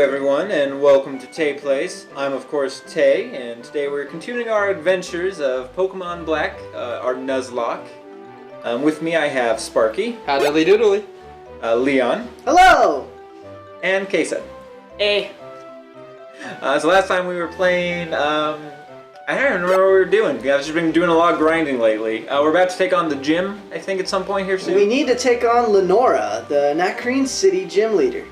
everyone, and welcome to Tay Place. I'm, of course, Tay, and today we're continuing our adventures of Pokemon Black, our Nuzlocke. With me I have Sparky. Howdily doodly. Leon. Hello! And Kesa. Hey. So last time we were playing, I don't even remember what we were doing. I've just been doing a lot of grinding lately. We're about to take on the gym, I think, at some point here soon. We need to take on Lenora, the Nakreen City gym leader.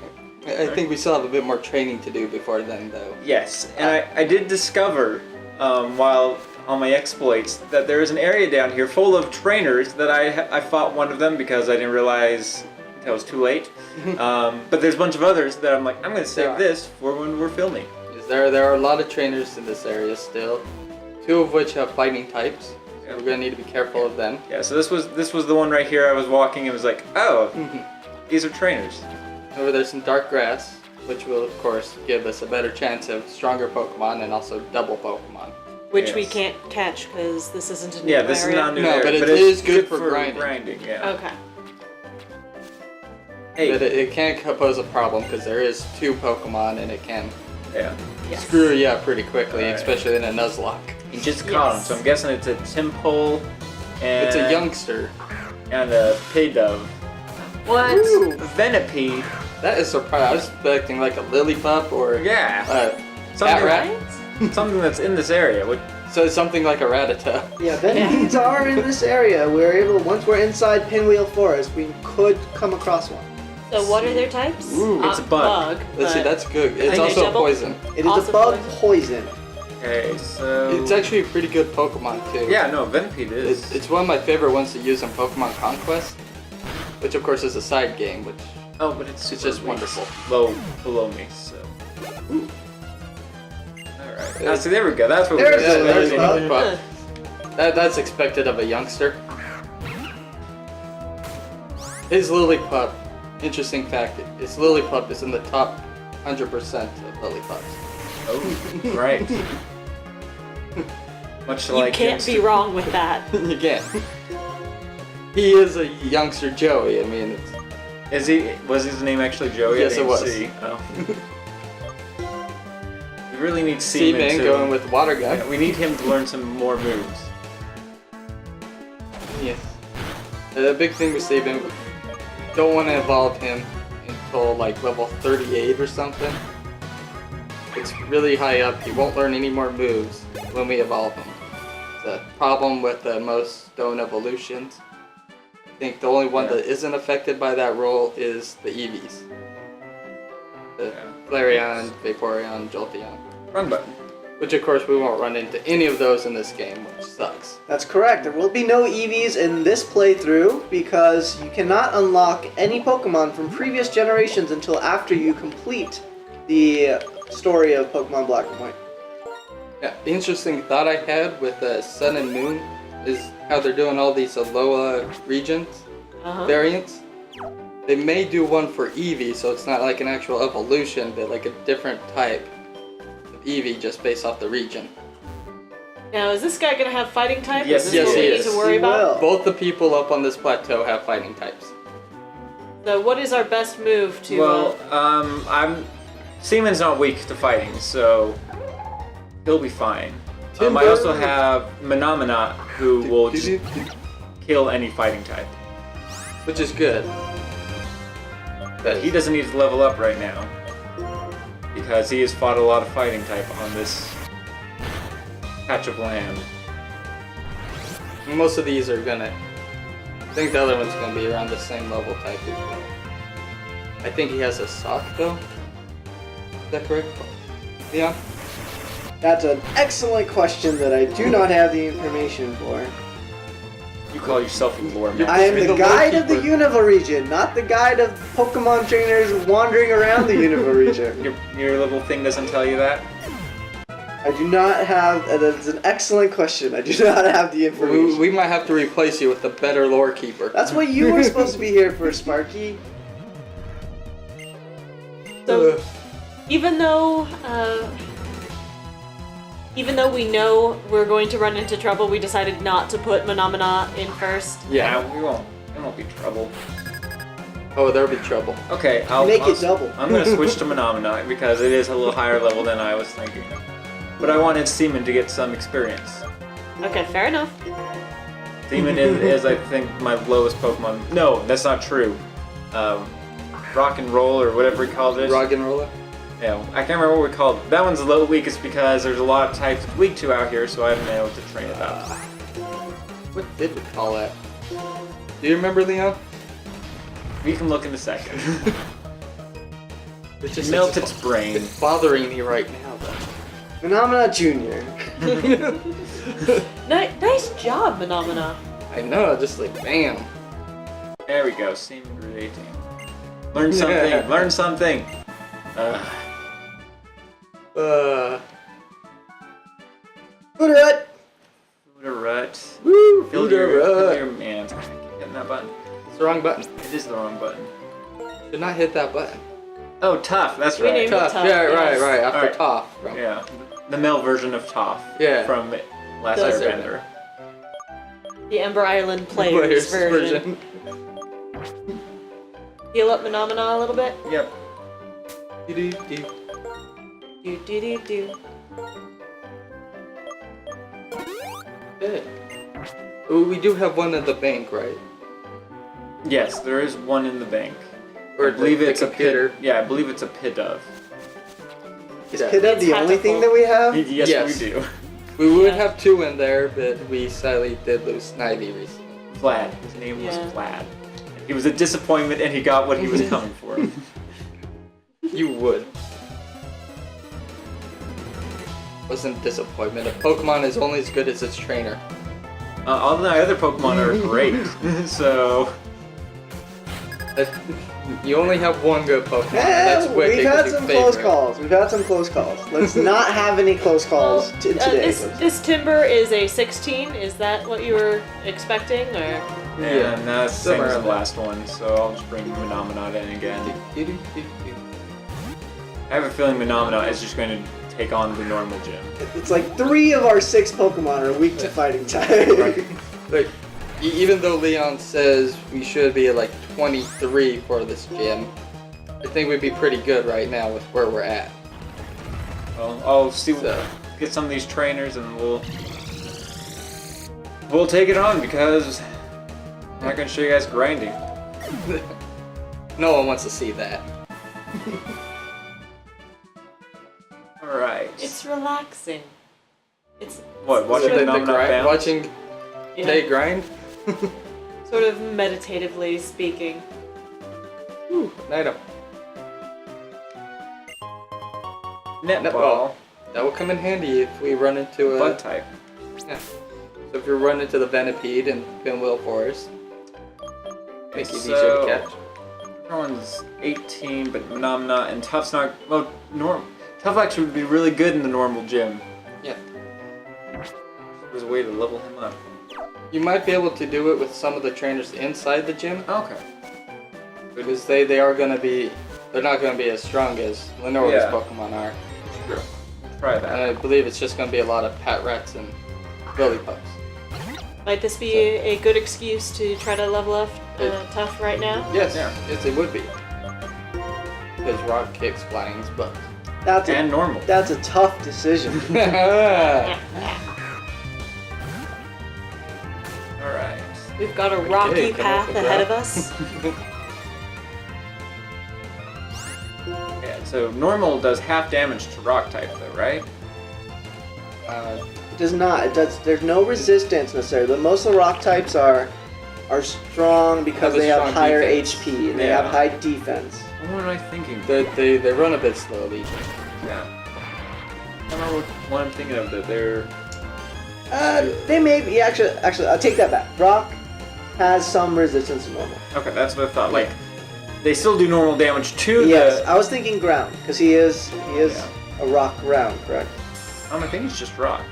I think we still have a bit more training to do before then, though. Yes, and I did discover, while on my exploits, that there is an area down here full of trainers that I fought one of them because I didn't realize until it was too late. But there's a bunch of others that I'm like, I'm going to save this for when we're filming. There are a lot of trainers in this area still, two of which have fighting types. So we're going to need to be careful of them. Yeah, so this was the one right here. I was walking and was like, oh, these are trainers. Over there's some dark grass, which will of course give us a better chance of stronger Pokemon and also double Pokemon. Which we can't catch because this isn't a new area. Yeah, this is not a new area. But it is good for grinding. Yeah. Okay. Hey. But it can pose a problem because there is two Pokemon and it can screw you up pretty quickly, especially in a Nuzlocke. You just caught him, so I'm guessing it's a Timpole and... It's a youngster. And a Paydove. What? Ooh, Venipede. That is surprising. I was expecting like a Lillipup or something that's in this area. So it's something like a Rattata. Yeah, Venipedes are in this area. We're able, once we're inside Pinwheel Forest, we could come across one. So what are their types? Ooh, it's a bug. Let's see, that's good. It's also a poison. It is a bug poison. Okay, so... It's actually a pretty good Pokemon too. Yeah, no, Venipede is. It's one of my favorite ones to use in Pokemon Conquest, which of course is a side game, which... Oh, but it's just wonderful. Low below me, so... Alright, so there we go, that's what we're doing. That's expected of a youngster. His Lillipup, interesting fact, his Lillipup is in the top 100% of Lillipups. Oh, right. Much You like can't be wrong with that. You can't. He is a youngster Joey, I mean, was his name actually Joey? Yes, it was. Oh. We really need Seaman going with Water Gun. Yeah, we need him to learn some more moves. Yes. The big thing with Seaman, don't want to evolve him until like level 38 or something. It's really high up, he won't learn any more moves when we evolve him. It's a problem with most stone evolutions. I think the only one that isn't affected by that rule is the Eevees. The Flareon, Vaporeon, Jolteon. Run button. Which of course we won't run into any of those in this game, which sucks. That's correct. There will be no Eevees in this playthrough because you cannot unlock any Pokemon from previous generations until after you complete the story of Pokemon Black and White. Yeah, the interesting thought I had with Sun and Moon is how they're doing all these Alola regions variants. They may do one for Eevee, so it's not like an actual evolution, but like a different type of Eevee just based off the region. Now, is this guy going to have fighting type? Yes, is this what we he need is. to worry about? Both the people up on this plateau have fighting types. So what is our best move to... Well, Seaman's not weak to fighting, so he'll be fine. I also have Menomina, who will just kill any fighting type. Which is good. But he doesn't need to level up right now, because he has fought a lot of fighting type on this patch of land. Most of these are gonna... I think the other one's gonna be around the same level type as well. I think he has a sock though. Is that correct? Yeah. That's an excellent question that I do not have the information for. You call yourself a lore man. I am the guide of the Unova region, not the guide of Pokemon trainers wandering around the Unova region. Your little thing doesn't tell you that? I do not have... That's an excellent question. I do not have the information. We might have to replace you with a better lore keeper. That's what you were supposed to be here for, Sparky. So, even though we know we're going to run into trouble, we decided not to put Menomina in first. Yeah, it won't be trouble. Oh, there'll be trouble. Okay, Make it double. I'm gonna switch to Menomina because it is a little higher level than I was thinking. But I wanted Seaman to get some experience. Okay, fair enough. Seaman is I think, my lowest Pokemon. No, that's not true. Rock and Roll or whatever we called it. Rock and roller. Yeah, I can't remember what we called it. That one's the low weakest because there's a lot of types it's weak to out here, so I haven't been able to train it up. What did we call that? Do you remember, Leon? We can look in a second. It just Melt its brain. It's bothering me right now, though. Phenomena Junior. Nice job, Menomina. I know, just like bam. There we go, Seaman Grade 18. Learn something, learn something! Hoodoo! Rut. Woo! Fill your man. I keep hitting that button. It's the wrong button. It is the wrong button. Should not hit that button. Oh, Tough, that's We right. named it Tough. Tough, Yeah, yes. right. After Alright. Tough. From Yeah, the male version of Toph. Yeah. From Last Does it? Airbender. The Ember Island players version. Heal up Menomina a little bit. Yep. Do-do-do. Do. Okay. Oh, we do have one at the bank, right? Yes, there is one in the bank. Or I believe the it's a computer. pit. Yeah, I believe it's a Pidove. Is Yeah. Pidove It's the only thing tactical. that we have? Yes, Yes. we do. We would Yeah. have two in there, but we sadly did lose Snivy recently. Vlad. His name was Yeah. Vlad. He was a disappointment, and he got what he was coming for. You would. Wasn't a disappointment. A Pokemon is only as good as its trainer. All my other Pokemon are great, so You only have one good Pokemon. Yeah, That's Wicked. we've had it's your some close favorite. calls. We've had some close calls. Let's not have any close calls today. This Timber is a 16. Is that what you were expecting, or? and that's the same somewhere as the around there. last one. So I'll just bring Menomina in again. Do-do-do-do. I have a feeling Menomina is just going to take on the normal gym. It's like 3 of our 6 Pokemon are weak to fighting type. Right. Like, even though Leon says we should be at like 23 for this gym, I think we'd be pretty good right now with where we're at. Well, I'll see. So. Get some of these trainers, and we'll take it on because I'm not going to show you guys grinding. No one wants to see that. All right. It's relaxing. It's What? Watching sort of, Menomina bounce? Watching yeah, Tay grind? sort of meditatively speaking. Whew, night up. Netball. That will come in handy if we run into a... Bug type. Yeah. So if you run into the Venipede and Pinwheel Forest, make it easier to catch. Everyone's 18, but Menomina and Tough's not. Well, Tough actually would be really good in the normal gym. Yeah. There's a way to level him up. You might be able to do it with some of the trainers inside the gym, Okay. because they are going to be... They're not going to be as strong as Lenora's Yeah. Pokemon are. Sure. Try And that. I believe it's just going to be a lot of Pat Rats and Billy Pups. Might this be a good excuse to try to level up Tough right now? Yes, Yeah. yes, it would be. Because Rock kicks Flying's butt. That's And normal. That's a tough decision. All right. We've got a rocky come path off the ahead of ground. us. Yeah. So normal does half damage to rock type, though, right? It does not. It does. There's no resistance necessarily. But most of the rock types are strong because Have a they have strong higher defense. HP and they Yeah. have high defense. What am I thinking? They run a bit slowly. Yeah. I don't know what I'm thinking of. That they're. They may be actually. I'll take that back. Rock has some resistance to normal. Okay, that's what I thought. Like, they still do normal damage to Yes, the. I was thinking ground because he is a rock ground, correct? I think it's just rock.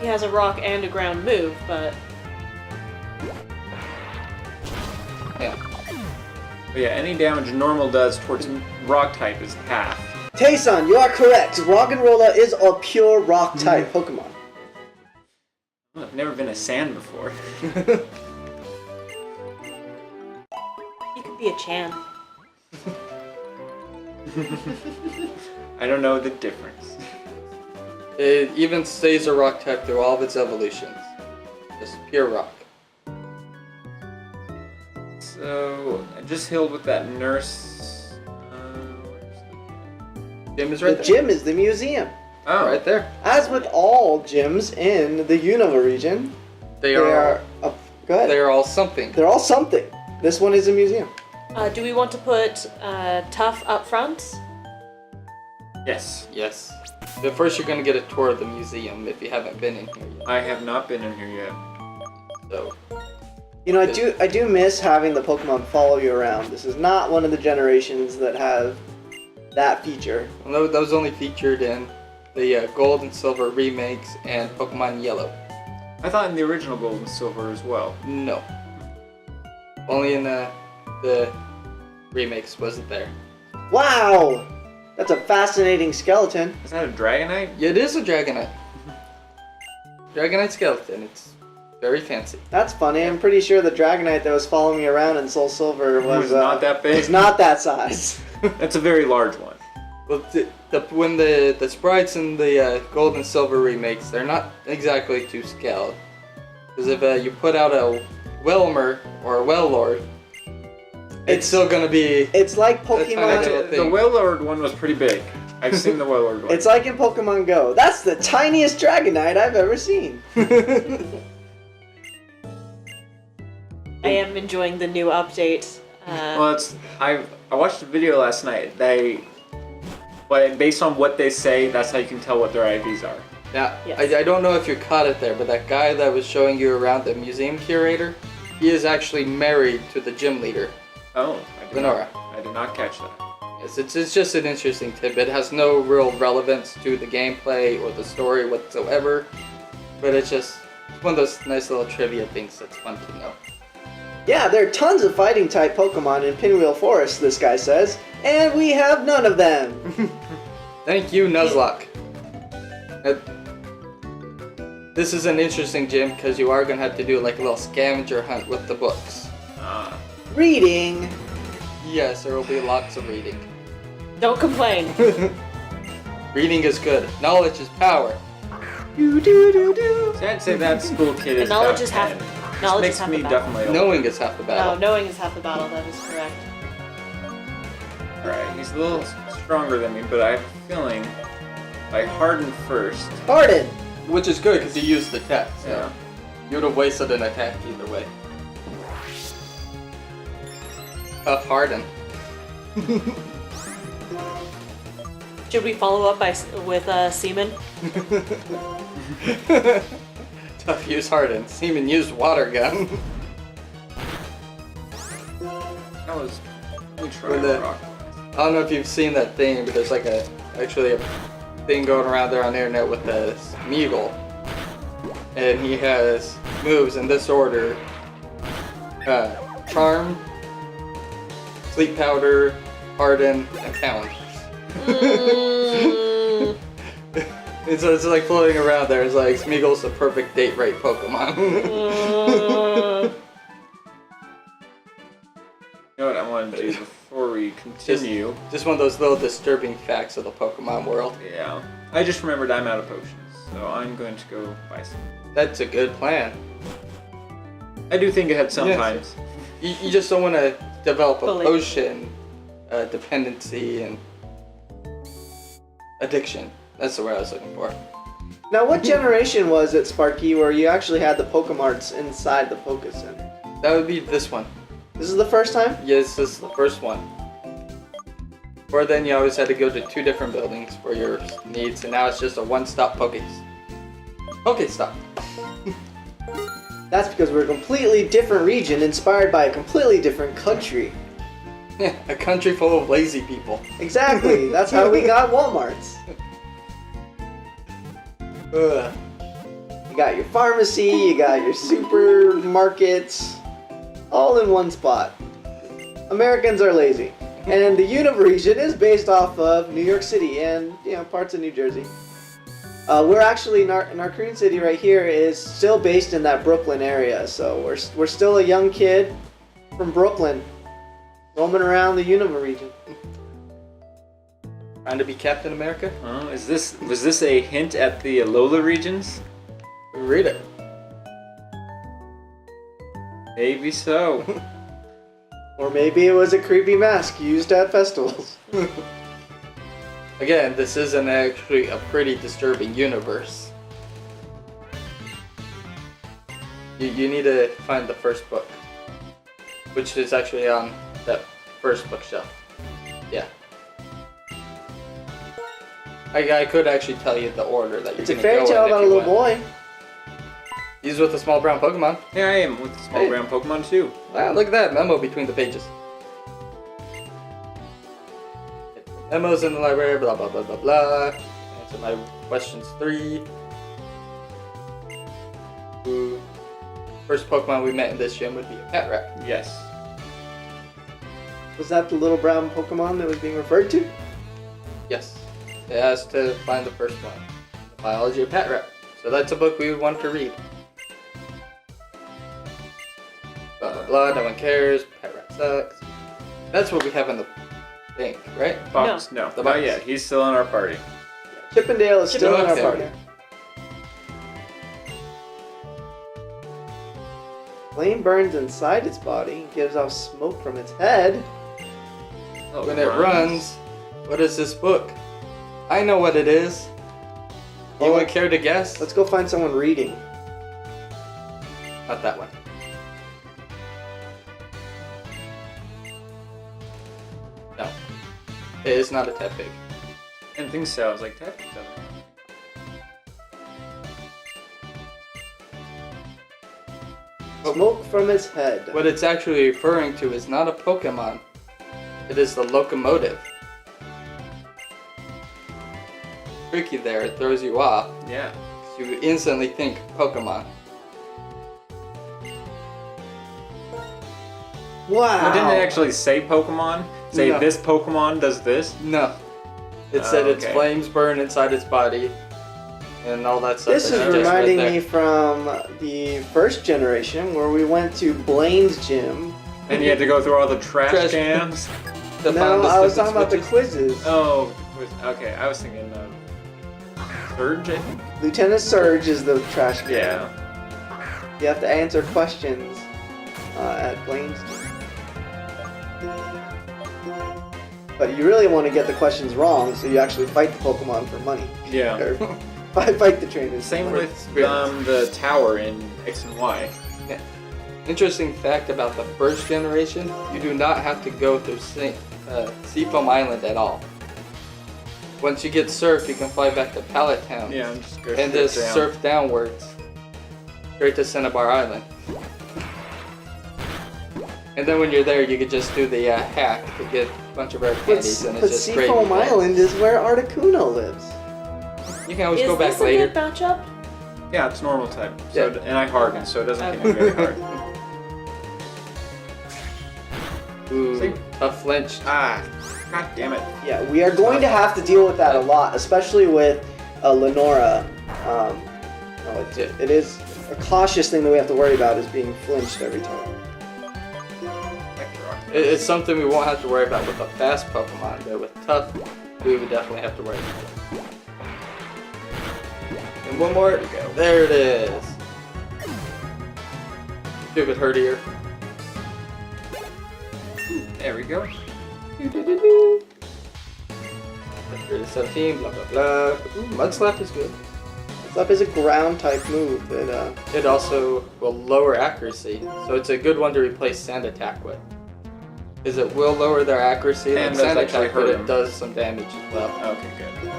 He has a rock and a ground move, but Yeah. But yeah, any damage normal does towards rock type is half. Tayson, you are correct. Roggenrola is a pure rock type Pokemon. I've never been a sand before. you can Maybe a Chan. I don't know the difference. It even stays a rock type through all of its evolutions. Just pure rock. So I just healed with that nurse. Gym is The right there. gym is the museum. Oh, Right there. As with all gyms in the Unova region, They they are. are. Go ahead. They are all something. They're all something. This one is a museum. Do we want to put Tough up front? Yes. Yes. But first, you're gonna get a tour of the museum if you haven't been in here yet. I have not been in here yet. So You know, I do miss having the Pokemon follow you around. This is not one of the generations that have that feature. well, that was only featured in the Gold and Silver remakes and Pokemon Yellow. I thought in the original Gold and Silver as well. No. Only in the remakes was it there. Wow! That's a fascinating skeleton. Is that a Dragonite? Yeah, it is a Dragonite. Dragonite skeleton. It's very fancy. That's funny. I'm pretty sure the Dragonite that was following me around in Soul Silver was not that big. was not that size. That's a very large one. Well, when the sprites in the Gold and Silver remakes, they're not exactly to scale. Because if you put out a Whelmer or a Wellord, it's still gonna be. It's like tiny Pokemon. little The thing. Wailord one was pretty big. I've seen the Wailord one. It's like in Pokemon Go. That's the tiniest Dragonite I've ever seen. I am enjoying the new update. Well, I watched a video last night. But based on what they say, that's how you can tell what their IVs are. Now, Yes. I don't know if you caught it there, but that guy that was showing you around, the museum curator, he is actually married to the gym leader. Oh, Lenora. I did not catch that. Yes, it's just an interesting tidbit. It has no real relevance to the gameplay or the story whatsoever, but it's just one of those nice little trivia things that's fun to know. Yeah, there are tons of fighting type Pokemon in Pinwheel Forest, this guy says, and we have none of them. Thank you, Nuzlocke. This is an interesting gym because you are going to have to do like a little scavenger hunt with the books. Reading. Yes, there will be lots of reading. Don't complain. Reading is good. Knowledge is power. Do do do do. See, I'd say that school kid is knowledge about is half- 10. Which knowledge makes is half me the battle. definitely old. Knowing is half the No, battle. knowing is half the battle. That is correct. Alright, he's a little stronger than me, but I have a feeling I harden first. Pardon. Which is good because you used the attack. So Yeah. you would have wasted an attack either way. Tough Harden. Should we follow up with Seaman? Tough use Harden. Seaman used water gun. That was. Let me try When the- rock. I don't know if you've seen that thing, but there's like actually a thing going around there on the internet with the Smeagol. And he has moves in this order. Charm, Sleep Powder, Harden, and Pound. Mm, It's like floating around there. It's like Smeagol's the perfect date rape Pokemon. mm. You know what I want to do before we continue? Just one of those little disturbing facts of the Pokemon world. Yeah. I just remembered I'm out of potions, so I'm going to go buy some. That's a good plan. I do think ahead sometimes. You just don't want to develop a Fully. potion dependency and addiction. That's the word I was looking for. Now, what generation was it, Sparky, where you actually had the Pokemarts inside the Poké Center? That would be this one. This is the first time? Yes, this is the first one. Or then you always had to go to 2 different buildings for your needs, and now it's just a one-stop Pokestop. That's because we're a completely different region inspired by a completely different country. A country full of lazy people. Exactly. That's how we got Walmarts. Ugh. You got your pharmacy, you got your supermarkets, all in one spot. Americans are lazy. And the Unova region is based off of New York City and, parts of New Jersey. We're actually, in our Korean city right here is still based in that Brooklyn area. So we're still a young kid from Brooklyn roaming around the Unova region. Trying to be Captain America? Was this a hint at the Alola regions? Read it. Maybe so. Or maybe it was a creepy mask used at festivals. Again, this isn't actually a pretty disturbing universe. You need to find the first book, which is actually on that first bookshelf. Yeah. I could actually tell you the order that you're It's a gonna fairy go tale in if about a you little want. boy. He's with a small brown Pokemon. Yeah, I am with the small Hey. brown Pokemon too. Wow, look at that memo between the pages. Memos in the library, blah blah blah blah blah. Answer my questions 3. Ooh. First Pokemon we met in this gym would be a Patrat. Yes. Was that the little brown Pokemon that was being referred to? Yes. It has to find the first one. The Biology of Patrat. So that's a book we would want to read. Blah blah blah, no one cares, Patrat sucks. That's what we have in the thing, right? Fox? No. The Not Fox. yet. He's still in our party. Chippendale is still in our Okay. party. Flame burns inside its body, gives off smoke from its head. Oh, When it runs, what is this book? I know what it is. Anyone care to guess? Let's go find someone reading. Not that one. No. It is not a Tepig. I didn't think so. I was like, that doesn't. Smoke from its head. What it's actually referring to is not a Pokemon. It is the locomotive. Tricky there, it throws you off. Yeah. You instantly think Pokemon. Wow. Well, didn't it actually say Pokemon? Say No. this Pokemon does this? No. It said its okay. flames burn inside its body. And all that stuff. This that is you just read reminding there. me from the first generation where we went to Blaine's gym. And you had to go through all the trash Trash- cans? To No, find the I was stupid talking about the switches. quizzes. Oh, okay. I was thinking of Surge, I think? Lieutenant Surge is the trash can. Yeah. You have to answer questions at Blaine's gym. But you really want to get the questions wrong, so you actually fight the Pokemon for money. Yeah. Or fight the trainers. Same for money. with the tower in X and Y. Interesting fact about the first generation, you do not have to go through Seafoam Island at all. Once you get surf, you can fly back to Pallet Town Yeah, I'm just going and just surf downwards straight to Cinnabar Island. And then when you're there, you could just do the hack to get a bunch of rare candies, and But it's just great. Seafoam Island is where Articuno lives. You can always Is go back this a later. good matchup? Yeah, it's normal type. So, Yeah. and I harden, so it doesn't hit me very hard. Ooh, See? tough flinch. Ah, god damn it. Yeah, we are going to have to deal with that a lot, especially with Lenora. No, it is a cautious thing that we have to worry about is being flinched every time. It's something we won't have to worry about with a fast Pokemon, but with tough, we would definitely have to worry about it. And one more. There it is. Stupid Herdier. There we go. 17, blah blah blah. Ooh, Mud Slap is good. Slap is a ground type move that It also will lower accuracy, so it's a good one to replace Sand Attack with. Is it will lower their accuracy, And like does Sand actually Attack, but hurt it them. does some damage as well. Okay, good.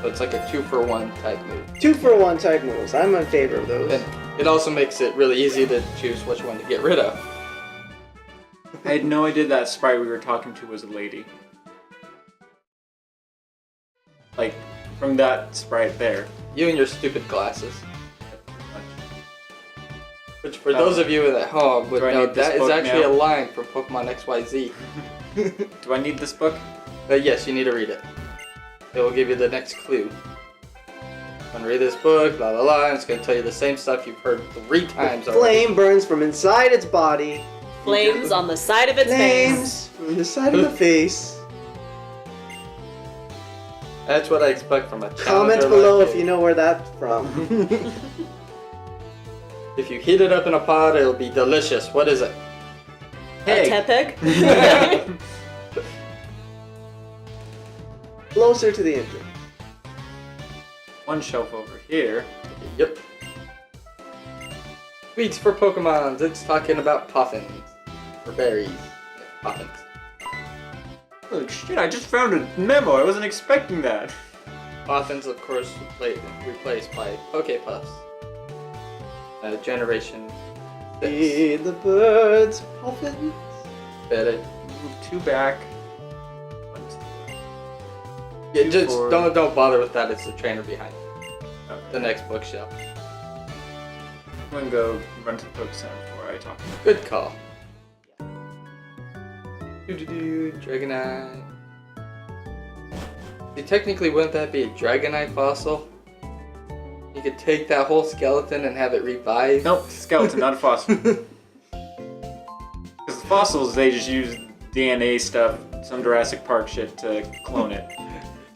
So it's like a 2-for-1 type move. 2-for-1 type moves. I'm in favor of those. And it also makes it really easy to choose which one to get rid of. I had no idea that sprite we were talking to was a lady. Like, from that sprite there. You and your stupid glasses. Pretty much. Which, for those of you at home, would Do I know need this that is book actually now? a line from Pokemon XYZ. Do I need this book? Yes, you need to read it. It will give you the next clue. I'm gonna read this book, blah blah blah, and it's gonna tell you the same stuff you've heard 3 times already. Flame burns from inside its body. Flames on the side of its Flames from the side of the face. That's what I expect from a challenger. Comment below if you know where that's from. If you heat it up in a pot, it'll be delicious. What is it? face. A Tepig? Closer to the entrance. One shelf over here. Yep. Sweets for Pokemon. It's talking about puffins. Or berries. Yeah, puffins. Oh shit, I just found a memo. I wasn't expecting that. Puffins, of course, replaced by Pokepuffs. Generation 6. Feed the birds, puffins. Better. Move 2 back. Yeah, just forward. don't bother with that. It's the trainer behind Okay. the next bookshelf. I'm gonna go run to the Poke Center before I talk. Good call. Dragonite. See, technically, wouldn't that be a Dragonite fossil? You could take that whole skeleton and have it revive. Nope, skeleton, not a fossil. Because the fossils, they just use DNA stuff, some Jurassic Park shit to clone it.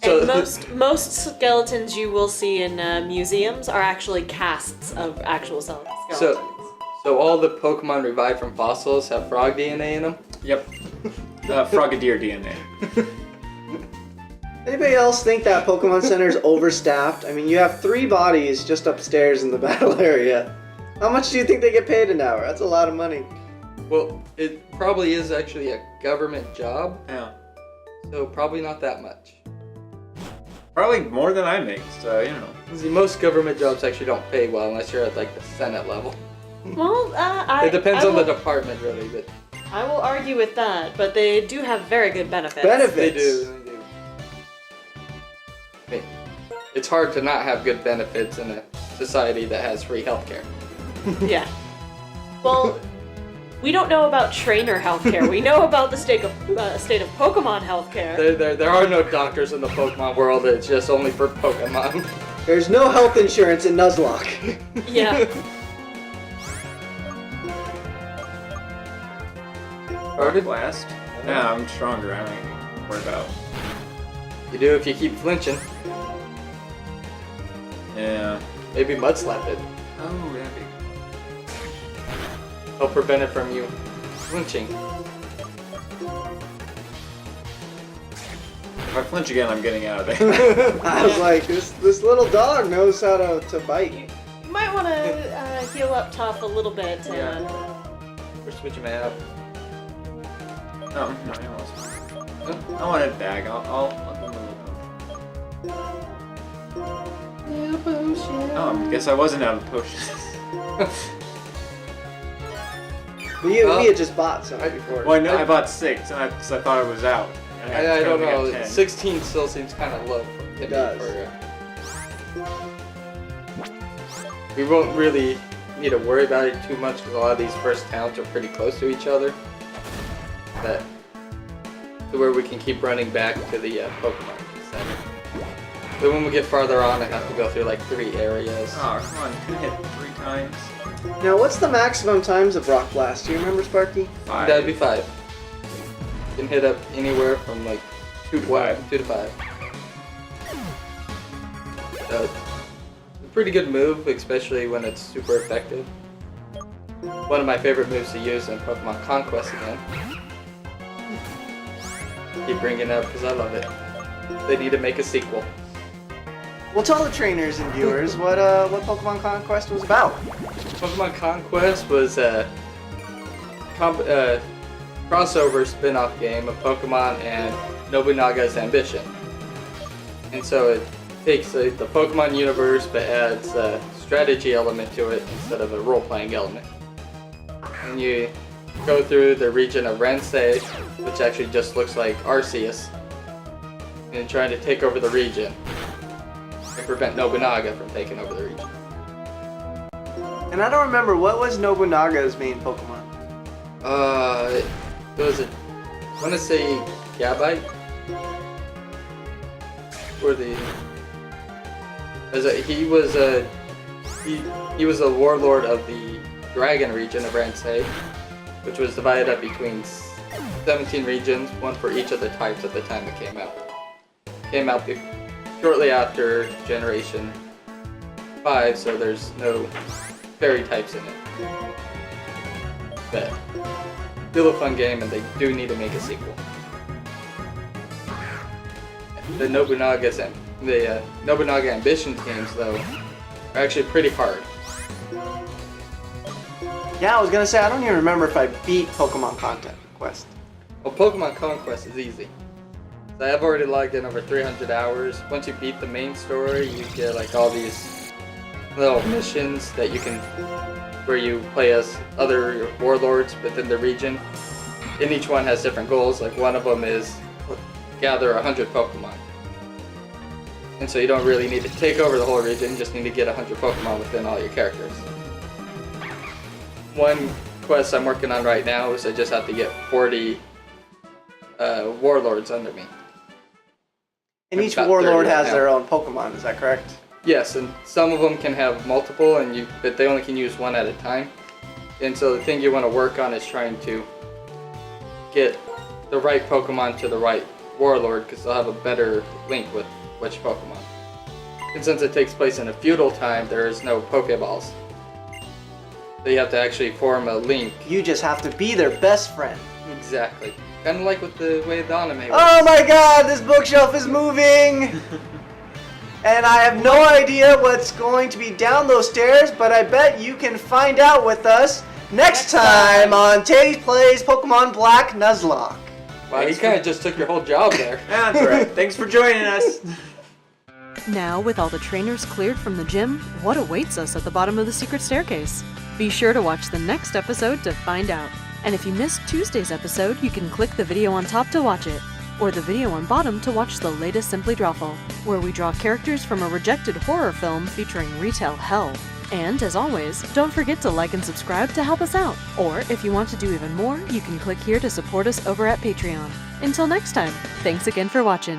So- And most skeletons you will see in museums are actually casts of actual skeletons. So all the Pokemon revived from fossils have frog DNA in them? Yep. Frogadier DNA. Anybody else think that Pokemon Center is overstaffed? I mean, you have 3 bodies just upstairs in the battle area. How much do you think they get paid an hour? That's a lot of money. Well, it probably is actually a government job, Yeah. so probably not that much. Probably more than I make, so you know. See, most government jobs actually don't pay well unless you're at like the Senate level. Well, It depends I on the will- department, really, but I will argue with that, but they do have very good benefits. Benefits. they do. I mean, it's hard to not have good benefits in a society that has free healthcare. Yeah. Well, we don't know about trainer healthcare. We know about the state of Pokemon healthcare. There are no doctors in the Pokemon world. It's just only for Pokemon. There's no health insurance in Nuzlocke. Yeah. Rocket Blast. Yeah, I'm stronger. I don't even worry about. You do if you keep flinching. Yeah. Maybe Mud Slap it. Oh, that'd be. Help prevent it from you flinching. If I flinch again, I'm getting out of there. I was like, this little dog knows how to bite. You might want to heal up Tough a little bit. Yeah. Or switch him out. No, I almost. I want it back. I'll give him a little. Oh, I guess I wasn't out of potions. We Well, had just bought some before. Well, I know I bought 6, because I thought it was out. And I don't got know. 10. 16 still seems kind of low. For It does. We won't really need to worry about it too much because a lot of these first towns are pretty close to each other. That to where we can keep running back to the Pokemon Center. But when we get farther on, I have to go through like 3 areas. Oh, come on. Can I hit 3 times? Now, what's the maximum times of Rock Blast? Do you remember, Sparky? 5. That'd be 5. You can hit up anywhere from like 2 to 5. 2 to 5. So, it's a pretty good move, especially when it's super effective. One of my favorite moves to use in Pokemon Conquest again. Keep bringing it up because I love it. They need to make a sequel. Well, tell the trainers and viewers what Pokemon Conquest was about. Pokemon Conquest was a crossover spin-off game of Pokemon and Nobunaga's Ambition. And so it takes the Pokemon universe but adds a strategy element to it instead of a role-playing element. And you go through the region of Rensei, which actually just looks like Arceus, and trying to take over the region and prevent Nobunaga from taking over the region. And I don't remember, what was Nobunaga's main Pokemon? It was I want to say Gabite? Or he was a warlord of the Dragon region of Rensei, which was divided up between 17 regions, one for each of the types at the time it came out. Came out shortly after Generation 5, so there's no fairy types in it. But still a fun game, and they do need to make a sequel. The Nobunaga Ambitions games, though, are actually pretty hard. Yeah, I was gonna say, I don't even remember if I beat Pokemon Conquest. Well, Pokemon Conquest is easy. So I've already logged in over 300 hours. Once you beat the main story, you get like all these little missions that you can, where you play as other warlords within the region. And each one has different goals. Like one of them is gather 100 Pokemon. And so you don't really need to take over the whole region, you just need to get 100 Pokemon within all your characters. One quest I'm working on right now is I just have to get 40 warlords under me. And each About warlord 30 right has now. their own Pokemon, is that correct? Yes, and some of them can have multiple, but they only can use one at a time. And so the thing you want to work on is trying to get the right Pokemon to the right warlord, because they'll have a better link with which Pokemon. And since it takes place in a feudal time, there is no Pokeballs. So you have to actually form a link. You just have to be their best friend. Exactly. Kind of like with the way the anime works. Oh my god, this bookshelf is moving! And I have no idea what's going to be down those stairs, but I bet you can find out with us next time on Teddy Plays Pokemon Black Nuzlocke. Wow, he kind of just took your whole job there. That's right. Thanks for joining us. Now, with all the trainers cleared from the gym, what awaits us at the bottom of the secret staircase? Be sure to watch the next episode to find out. And if you missed Tuesday's episode, you can click the video on top to watch it, or the video on bottom to watch the latest Simply Drawful, where we draw characters from a rejected horror film featuring retail hell. And, as always, don't forget to like and subscribe to help us out. Or, if you want to do even more, you can click here to support us over at Patreon. Until next time, thanks again for watching.